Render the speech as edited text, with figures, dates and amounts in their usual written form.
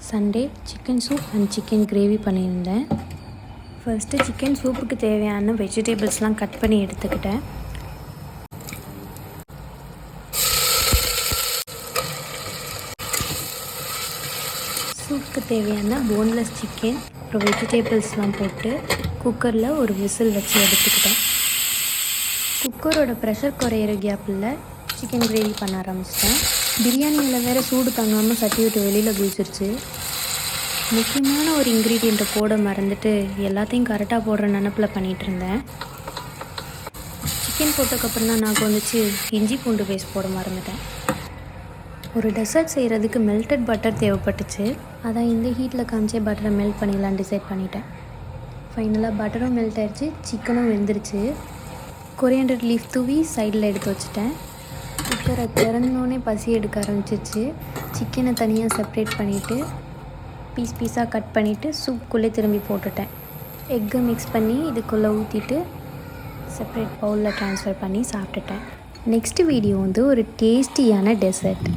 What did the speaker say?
Sunday chicken soup and chicken gravy பண்ணியிருந்தேன். First chicken சூப்புக்கு தேவையான வெஜிடபிள்ஸ்லாம் cut பண்ணி எடுத்துக்கிட்டேன். சூப்புக்கு தேவையான போன்லெஸ் சிக்கன் அப்புறம் வெஜிடபிள்ஸ்லாம் போட்டு குக்கரில் ஒரு விசில் வச்சு எடுத்துக்கிட்டேன். குக்கரோட ப்ரெஷர் குறையிற கேப்பில் சிக்கன் கிரேவி பண்ண ஆரம்பிச்சிட்டேன். பிரியாணியில் வேறு சூடு தாங்காமல் சட்டி விட்டு வெளியில் குதிச்சிருச்சு. முக்கியமான ஒரு இன்க்ரீடியண்ட்டை போட மறந்துட்டு எல்லாத்தையும் கரெக்டாக போடுற நினப்பில் பண்ணிகிட்டு இருந்தேன். சிக்கன் போட்டதுக்கப்புறம் தான் நான் வந்துச்சு இஞ்சி பூண்டு பேஸ்ட் போட மறந்துட்டேன். ஒரு டெசர்ட் செய்கிறதுக்கு மெல்டட் பட்டர் தேவைப்பட்டுச்சு. அதான் இந்த ஹீட்டில் காமிச்சே பட்டரை மெல்ட் பண்ணிடலான்னு டிசைட் பண்ணிட்டேன். ஃபைனலாக பட்டரும் மெல்ட் ஆகிடுச்சு, சிக்கனும் வெந்துருச்சு. கொரியாண்டர் லீஃப் தூவி சைடில் எடுத்து வச்சுட்டேன். குக்கரை திறந்தோடனே பசி எடுக்க ஆரம்பிச்சிச்சு. சிக்கனை தனியாக செப்ரேட் பண்ணிவிட்டு பீஸாக கட் பண்ணிவிட்டு சூப்புக்குள்ளே திரும்பி போட்டுட்டேன். எக்கை மிக்ஸ் பண்ணி இதுக்குள்ளே ஊற்றிட்டு செப்ரேட் பவுலில் ட்ரான்ஸ்ஃபர் பண்ணி சாப்பிட்டுட்டேன். நெக்ஸ்ட் வீடியோ ஒரு டேஸ்டியான டெசர்ட்.